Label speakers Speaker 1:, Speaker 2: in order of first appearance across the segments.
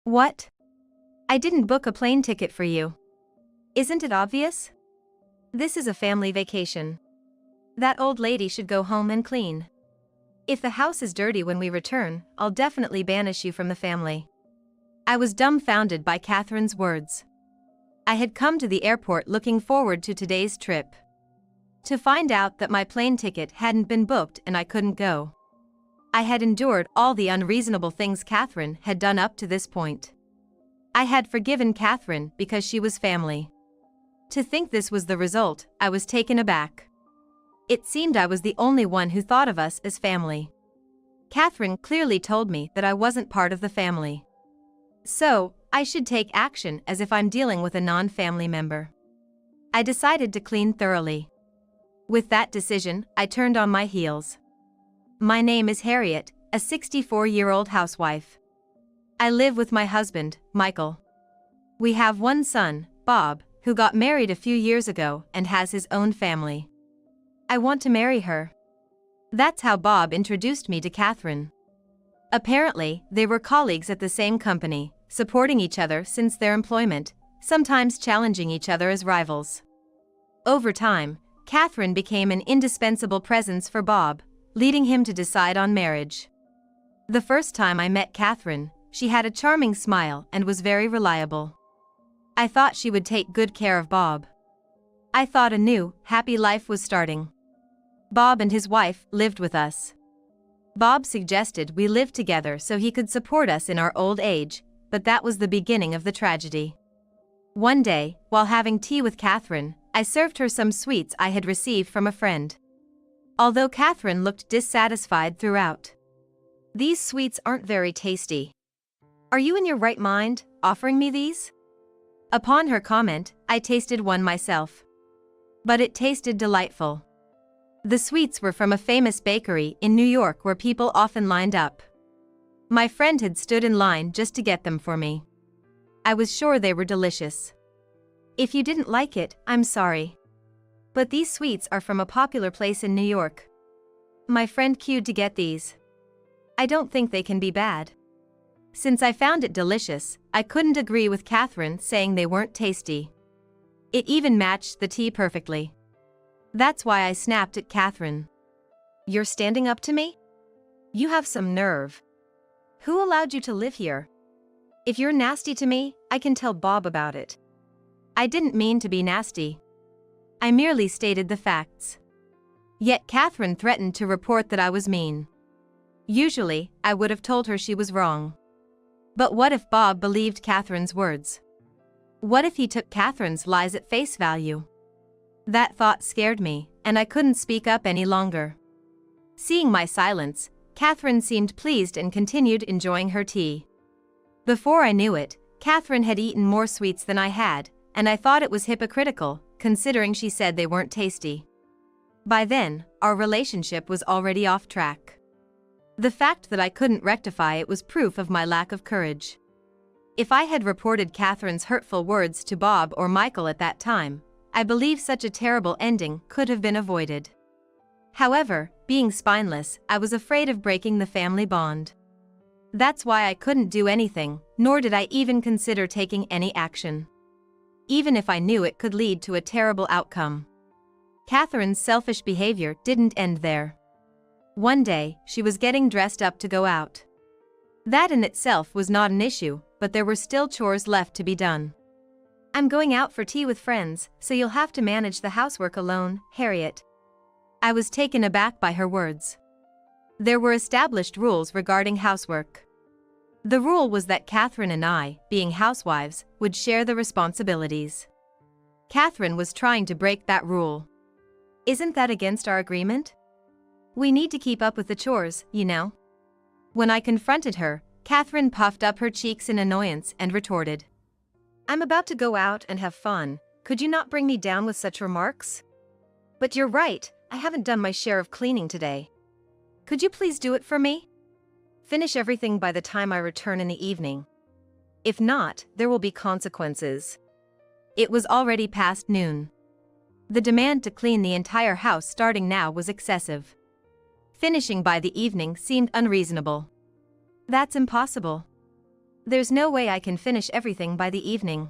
Speaker 1: What? I didn't book a plane ticket for you. Isn't it obvious? This is a family vacation. That old lady should go home and clean. If the house is dirty when we return, I'll definitely banish you from the family. I was dumbfounded by Catherine's words. I had come to the airport looking forward to today's trip. To find out that my plane ticket hadn't been booked and I couldn't go. I had endured all the unreasonable things Catherine had done up to this point. I had forgiven Catherine because she was family. To think this was the result, I was taken aback. It seemed I was the only one who thought of us as family. Catherine clearly told me that I wasn't part of the family. So, I should take action as if I'm dealing with a non-family member. I decided to clean thoroughly. With that decision, I turned on my heels. My name is Harriet, a 64-year-old housewife. I live with my husband, Michael. We have one son, Bob, who got married a few years ago and has his own family. I want to marry her. That's how Bob introduced me to Catherine. Apparently, they were colleagues at the same company, supporting each other since their employment, sometimes challenging each other as rivals. Over time, Catherine became an indispensable presence for Bob, leading him to decide on marriage. The first time I met Catherine, she had a charming smile and was very reliable. I thought she would take good care of Bob. I thought a new, happy life was starting. Bob and his wife lived with us. Bob suggested we live together so he could support us in our old age, but that was the beginning of the tragedy. One day, while having tea with Catherine, I served her some sweets I had received from a friend. Although Catherine looked dissatisfied throughout. These sweets aren't very tasty. Are you in your right mind, offering me these? Upon her comment, I tasted one myself. But it tasted delightful. The sweets were from a famous bakery in New York where people often lined up. My friend had stood in line just to get them for me. I was sure they were delicious. If you didn't like it, I'm sorry. But these sweets are from a popular place in New York. My friend queued to get these. I don't think they can be bad. Since I found it delicious, I couldn't agree with Catherine saying they weren't tasty. It even matched the tea perfectly. That's why I snapped at Catherine. You're standing up to me? You have some nerve. Who allowed you to live here? If you're nasty to me, I can tell Bob about it. I didn't mean to be nasty. I merely stated the facts. Yet Catherine threatened to report that I was mean. Usually, I would have told her she was wrong. But what if Bob believed Catherine's words? What if he took Catherine's lies at face value? That thought scared me, and I couldn't speak up any longer. Seeing my silence, Catherine seemed pleased and continued enjoying her tea. Before I knew it, Catherine had eaten more sweets than I had, and I thought it was hypocritical, considering she said they weren't tasty. By then, our relationship was already off track. The fact that I couldn't rectify it was proof of my lack of courage. If I had reported Catherine's hurtful words to Bob or Michael at that time, I believe such a terrible ending could have been avoided. However, being spineless, I was afraid of breaking the family bond. That's why I couldn't do anything, nor did I even consider taking any action. Even if I knew it could lead to a terrible outcome. Catherine's selfish behavior didn't end there. One day, she was getting dressed up to go out. That in itself was not an issue, but there were still chores left to be done. I'm going out for tea with friends, so you'll have to manage the housework alone, Harriet. I was taken aback by her words. There were established rules regarding housework. The rule was that Catherine and I, being housewives, would share the responsibilities. Catherine was trying to break that rule. Isn't that against our agreement? We need to keep up with the chores, you know. When I confronted her, Catherine puffed up her cheeks in annoyance and retorted. I'm about to go out and have fun, could you not bring me down with such remarks? But you're right, I haven't done my share of cleaning today. Could you please do it for me? Finish everything by the time I return in the evening. If not, there will be consequences. It was already past noon. The demand to clean the entire house starting now was excessive. Finishing by the evening seemed unreasonable. That's impossible. There's no way I can finish everything by the evening.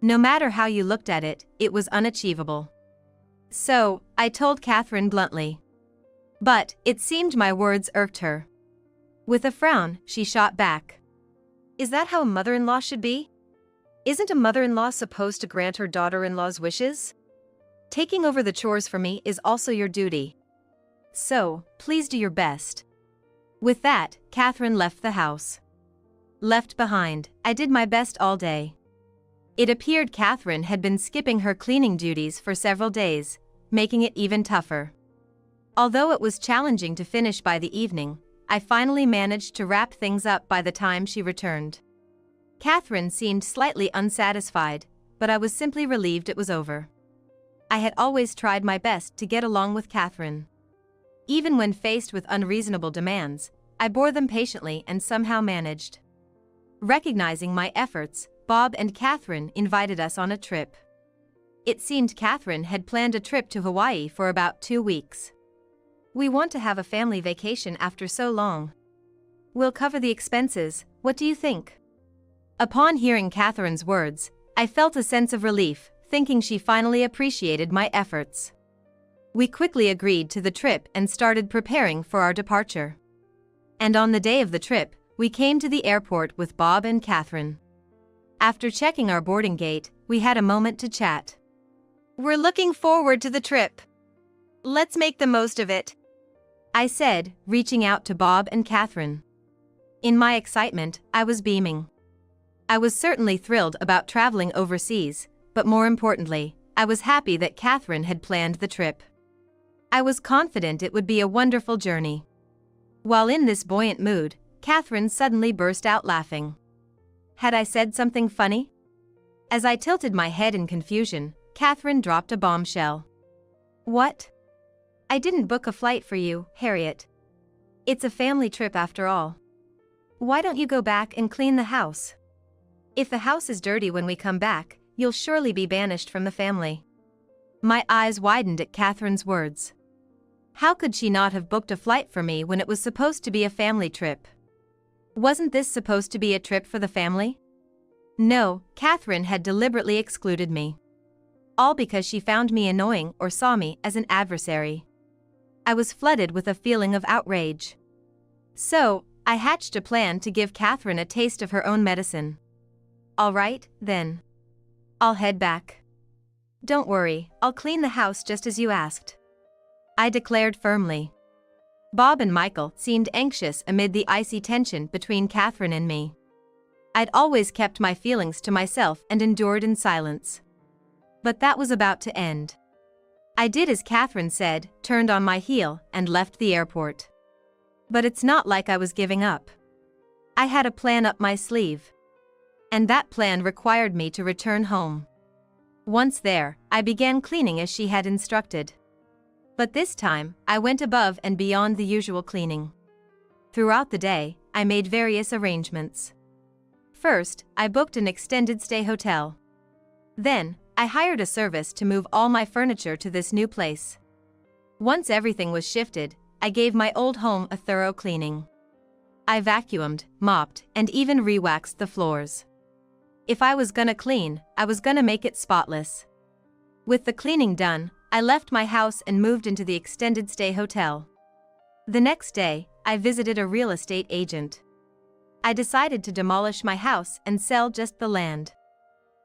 Speaker 1: No matter how you looked at it, it was unachievable. So, I told Catherine bluntly. But, it seemed my words irked her. With a frown, she shot back. Is that how a mother-in-law should be? Isn't a mother-in-law supposed to grant her daughter-in-law's wishes? Taking over the chores for me is also your duty. So, please do your best. With that, Catherine left the house. Left behind, I did my best all day. It appeared Catherine had been skipping her cleaning duties for several days, making it even tougher. Although it was challenging to finish by the evening, I finally managed to wrap things up by the time she returned. Catherine seemed slightly unsatisfied, but I was simply relieved it was over. I had always tried my best to get along with Catherine. Even when faced with unreasonable demands, I bore them patiently and somehow managed. Recognizing my efforts, Bob and Catherine invited us on a trip. It seemed Catherine had planned a trip to Hawaii for about 2 weeks. We want to have a family vacation after so long. We'll cover the expenses, what do you think? Upon hearing Catherine's words, I felt a sense of relief, thinking she finally appreciated my efforts. We quickly agreed to the trip and started preparing for our departure. And on the day of the trip, we came to the airport with Bob and Catherine. After checking our boarding gate, we had a moment to chat. We're looking forward to the trip. Let's make the most of it, I said, reaching out to Bob and Catherine. In my excitement, I was beaming. I was certainly thrilled about traveling overseas, but more importantly, I was happy that Catherine had planned the trip. I was confident it would be a wonderful journey. While in this buoyant mood, Catherine suddenly burst out laughing. Had I said something funny? As I tilted my head in confusion, Catherine dropped a bombshell. What? I didn't book a flight for you, Harriet. It's a family trip after all. Why don't you go back and clean the house? If the house is dirty when we come back, you'll surely be banished from the family. My eyes widened at Catherine's words. How could she not have booked a flight for me when it was supposed to be a family trip? Wasn't this supposed to be a trip for the family? No, Catherine had deliberately excluded me. All because she found me annoying or saw me as an adversary. I was flooded with a feeling of outrage. So, I hatched a plan to give Catherine a taste of her own medicine. All right, then. I'll head back. Don't worry, I'll clean the house just as you asked, I declared firmly. Bob and Michael seemed anxious amid the icy tension between Catherine and me. I'd always kept my feelings to myself and endured in silence. But that was about to end. I did as Catherine said, turned on my heel, and left the airport. But it's not like I was giving up. I had a plan up my sleeve. And that plan required me to return home. Once there, I began cleaning as she had instructed. But this time, I went above and beyond the usual cleaning. Throughout the day, I made various arrangements. First, I booked an extended stay hotel. Then, I hired a service to move all my furniture to this new place. Once everything was shifted, I gave my old home a thorough cleaning. I vacuumed, mopped, and even re-waxed the floors. If I was gonna clean, I was gonna make it spotless. With the cleaning done, I left my house and moved into the extended stay hotel. The next day, I visited a real estate agent. I decided to demolish my house and sell just the land.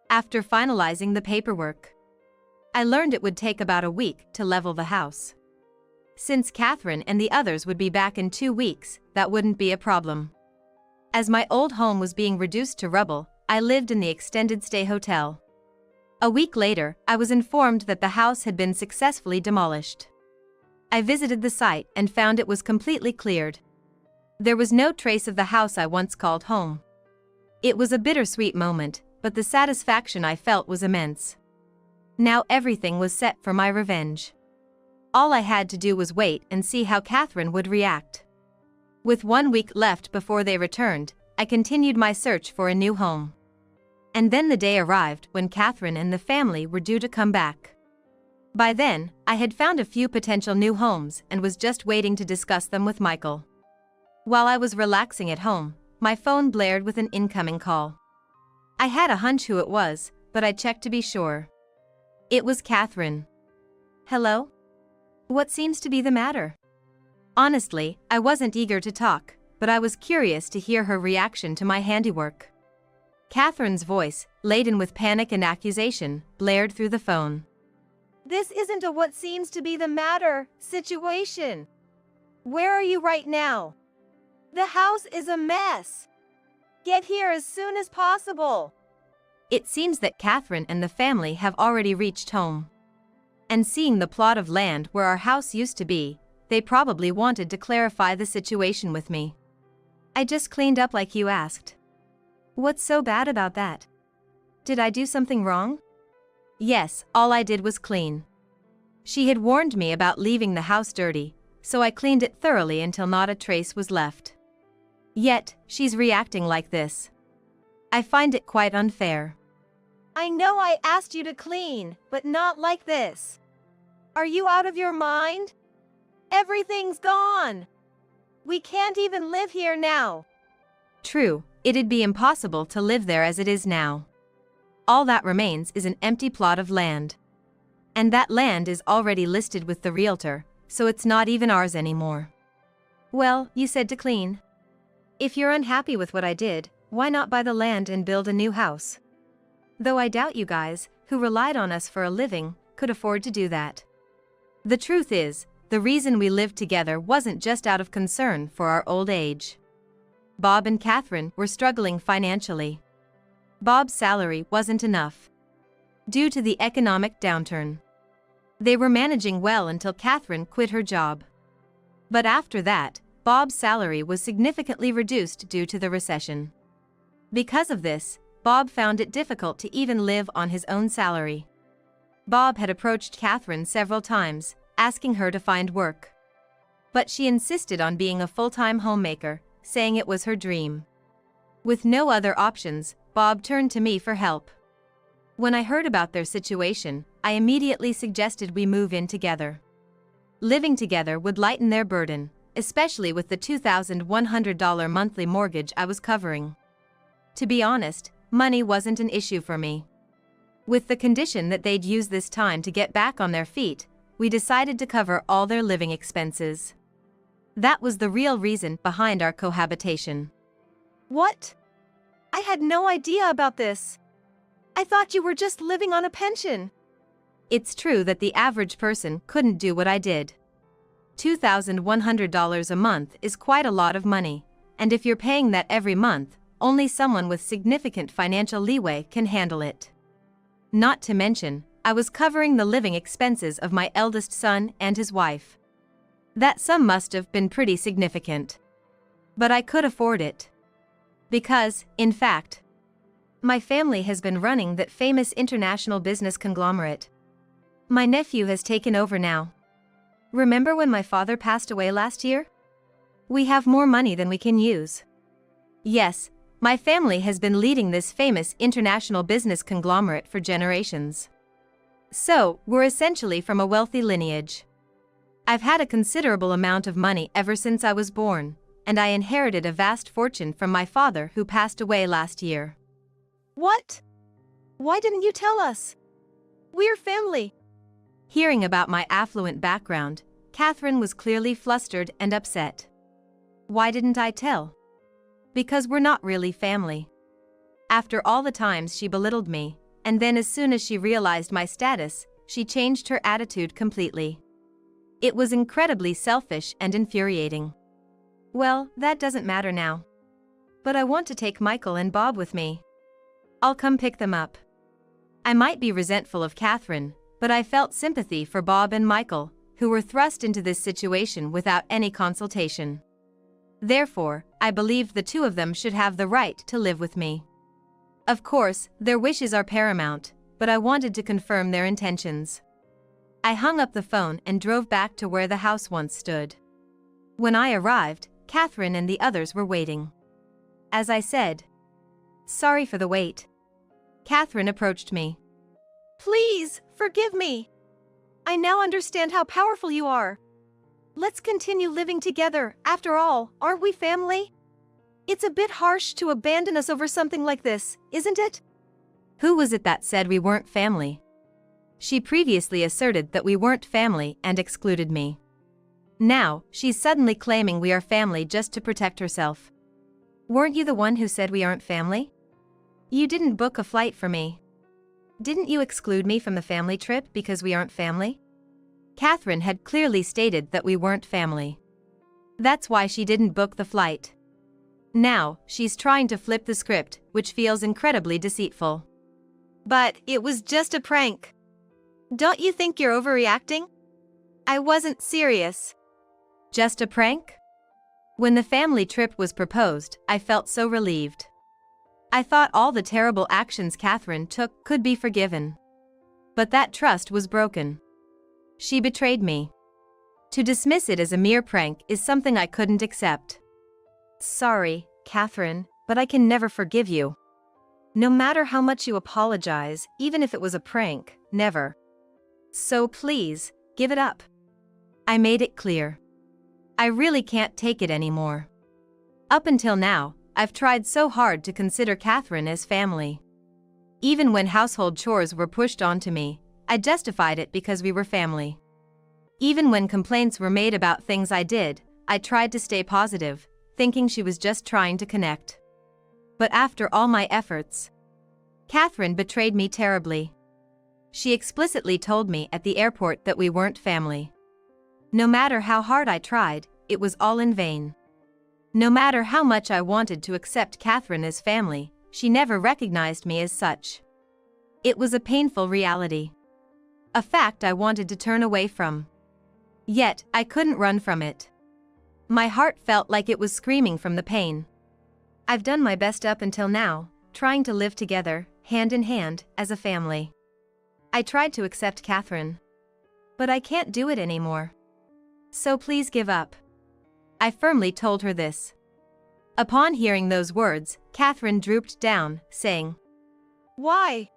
Speaker 1: After finalizing the paperwork, I learned it would take about a week to level the house. Since Catherine and the others would be back in 2 weeks, that wouldn't be a problem. As my old home was being reduced to rubble, I lived in the extended stay hotel. A week later, I was informed that the house had been successfully demolished. I visited the site and found it was completely cleared. There was no trace of the house I once called home. It was a bittersweet moment, but the satisfaction I felt was immense. Now everything was set for my revenge. All I had to do was wait and see how Catherine would react. With 1 week left before they returned, I continued my search for a new home. And then the day arrived when Catherine and the family were due to come back. By then, I had found a few potential new homes and was just waiting to discuss them with Michael. While I was relaxing at home, my phone blared with an incoming call. I had a hunch who it was, but I checked to be sure. It was Catherine. Hello? What seems to be the matter? Honestly, I wasn't eager to talk, but I was curious to hear her reaction to my handiwork. Catherine's voice, laden with panic and accusation, blared through the phone.
Speaker 2: This isn't a what seems to be the matter situation. Where are you right now? The house is a mess. Get here as soon as possible.
Speaker 1: It seems that Catherine and the family have already reached home. And seeing the plot of land where our house used to be, they probably wanted to clarify the situation with me. I just cleaned up like you asked. What's so bad about that? Did I do something wrong? Yes, all I did was clean. She had warned me about leaving the house dirty, so I cleaned it thoroughly until not a trace was left. Yet, she's reacting like this. I find it quite unfair.
Speaker 2: I know I asked you to clean, but not like this. Are you out of your mind? Everything's gone. We can't even live here now.
Speaker 1: True, it'd be impossible to live there as it is now. All that remains is an empty plot of land. And that land is already listed with the realtor, so it's not even ours anymore. Well, you said to clean. If you're unhappy with what I did, why not buy the land and build a new house? Though I doubt you guys, who relied on us for a living, could afford to do that. The truth is, the reason we lived together wasn't just out of concern for our old age. Bob and Catherine were struggling financially. Bob's salary wasn't enough. Due to the economic downturn. They were managing well until Catherine quit her job. But after that, Bob's salary was significantly reduced due to the recession. Because of this, Bob found it difficult to even live on his own salary. Bob had approached Catherine several times, asking her to find work. But she insisted on being a full-time homemaker, saying it was her dream. With no other options, Bob turned to me for help. When I heard about their situation, I immediately suggested we move in together. Living together would lighten their burden, especially with the $2,100 monthly mortgage I was covering. To be honest, money wasn't an issue for me. With the condition that they'd use this time to get back on their feet, we decided to cover all their living expenses. That was the real reason behind our cohabitation.
Speaker 2: What? I had no idea about this. I thought you were just living on a pension.
Speaker 1: It's true that the average person couldn't do what I did. $2,100 a month is quite a lot of money, and if you're paying that every month, only someone with significant financial leeway can handle it. Not to mention, I was covering the living expenses of my eldest son and his wife. That sum must have been pretty significant. But I could afford it. Because, in fact, my family has been running that famous international business conglomerate. My nephew has taken over now. Remember when my father passed away last year? We have more money than we can use. Yes, my family has been leading this famous international business conglomerate for generations. So, we're essentially from a wealthy lineage. I've had a considerable amount of money ever since I was born, and I inherited a vast fortune from my father who passed away last year.
Speaker 2: What? Why didn't you tell us? We're family.
Speaker 1: Hearing about my affluent background, Catherine was clearly flustered and upset. Why didn't I tell? Because we're not really family. After all the times she belittled me, and then as soon as she realized my status, she changed her attitude completely. It was incredibly selfish and infuriating. Well, that doesn't matter now. But I want to take Michael and Bob with me. I'll come pick them up. I might be resentful of Catherine, but I felt sympathy for Bob and Michael, who were thrust into this situation without any consultation. Therefore, I believed the two of them should have the right to live with me. Of course, their wishes are paramount, but I wanted to confirm their intentions. I hung up the phone and drove back to where the house once stood. When I arrived, Catherine and the others were waiting. As I said, "Sorry for the wait." Catherine approached me.
Speaker 2: Please, forgive me. I now understand how powerful you are. Let's continue living together, after all, aren't we family? It's a bit harsh to abandon us over something like this, isn't it?
Speaker 1: Who was it that said we weren't family? She previously asserted that we weren't family and excluded me. Now, she's suddenly claiming we are family just to protect herself. Weren't you the one who said we aren't family? You didn't book a flight for me. Didn't you exclude me from the family trip because we aren't family? Catherine had clearly stated that we weren't family. That's why she didn't book the flight. Now, she's trying to flip the script, which feels incredibly deceitful.
Speaker 2: But it was just a prank. Don't you think you're overreacting? I wasn't serious.
Speaker 1: Just a prank? When the family trip was proposed, I felt so relieved. I thought all the terrible actions Catherine took could be forgiven. But that trust was broken. She betrayed me. To dismiss it as a mere prank is something I couldn't accept.
Speaker 2: Sorry, Catherine, but I can never forgive you. No matter how much you apologize, even if it was a prank, never. So please, give it up.
Speaker 1: I made it clear. I really can't take it anymore. Up until now, I've tried so hard to consider Catherine as family. Even when household chores were pushed onto me, I justified it because we were family. Even when complaints were made about things I did, I tried to stay positive, thinking she was just trying to connect. But after all my efforts, Catherine betrayed me terribly. She explicitly told me at the airport that we weren't family. No matter how hard I tried, it was all in vain. No matter how much I wanted to accept Catherine as family, she never recognized me as such. It was a painful reality. A fact I wanted to turn away from. Yet, I couldn't run from it. My heart felt like it was screaming from the pain. I've done my best up until now, trying to live together, hand in hand, as a family. I tried to accept Catherine. But I can't do it anymore. So please give up. I firmly told her this. Upon hearing those words, Catherine drooped down, saying,
Speaker 2: "Why?"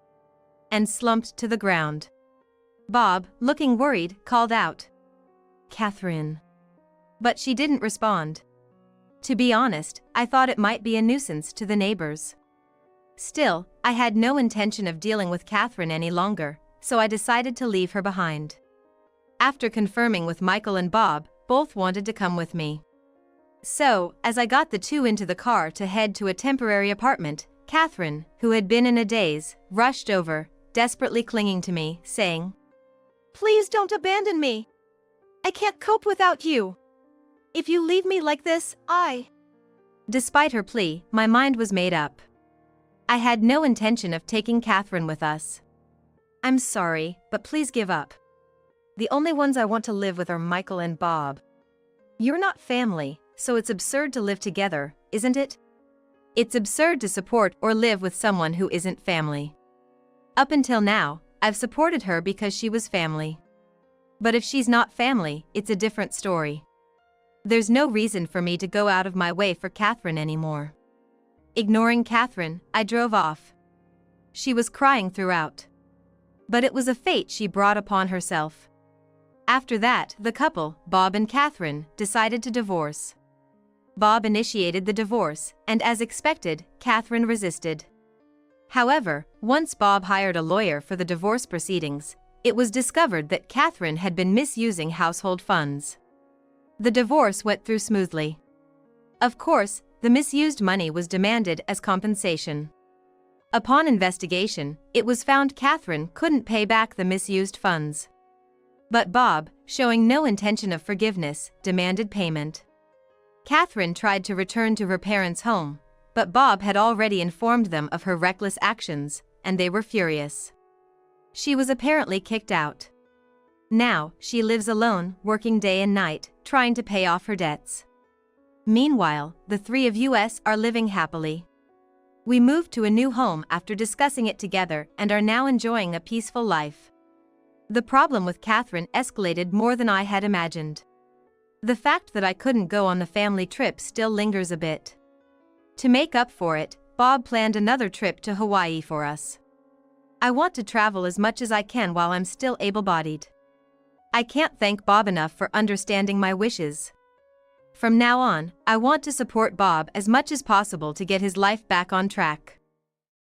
Speaker 1: and slumped to the ground. Bob, looking worried, called out, "Catherine." But she didn't respond. To be honest, I thought it might be a nuisance to the neighbors. Still, I had no intention of dealing with Catherine any longer, so I decided to leave her behind. After confirming with Michael and Bob, both wanted to come with me. So, as I got the two into the car to head to a temporary apartment, Catherine, who had been in a daze, rushed over, desperately clinging to me, saying,
Speaker 2: "Please don't abandon me. I can't cope without you. If you leave me like this,
Speaker 1: Despite her plea, my mind was made up. I had no intention of taking Catherine with us. "I'm sorry, but please give up. The only ones I want to live with are Michael and Bob. You're not family, so it's absurd to live together, isn't it? It's absurd to support or live with someone who isn't family. Up until now, I've supported her because she was family. But if she's not family, it's a different story. There's no reason for me to go out of my way for Catherine anymore." Ignoring Catherine, I drove off. She was crying throughout. But it was a fate she brought upon herself. After that, the couple, Bob and Catherine, decided to divorce. Bob initiated the divorce, and as expected, Catherine resisted. However, once Bob hired a lawyer for the divorce proceedings, it was discovered that Catherine had been misusing household funds. The divorce went through smoothly. Of course, the misused money was demanded as compensation. Upon investigation, it was found Catherine couldn't pay back the misused funds. But Bob, showing no intention of forgiveness, demanded payment. Catherine tried to return to her parents' home, but Bob had already informed them of her reckless actions, and they were furious. She was apparently kicked out. Now, she lives alone, working day and night, trying to pay off her debts. Meanwhile, the three of us are living happily. We moved to a new home after discussing it together and are now enjoying a peaceful life. The problem with Catherine escalated more than I had imagined. The fact that I couldn't go on the family trip still lingers a bit. To make up for it, Bob planned another trip to Hawaii for us. I want to travel as much as I can while I'm still able-bodied. I can't thank Bob enough for understanding my wishes. From now on, I want to support Bob as much as possible to get his life back on track.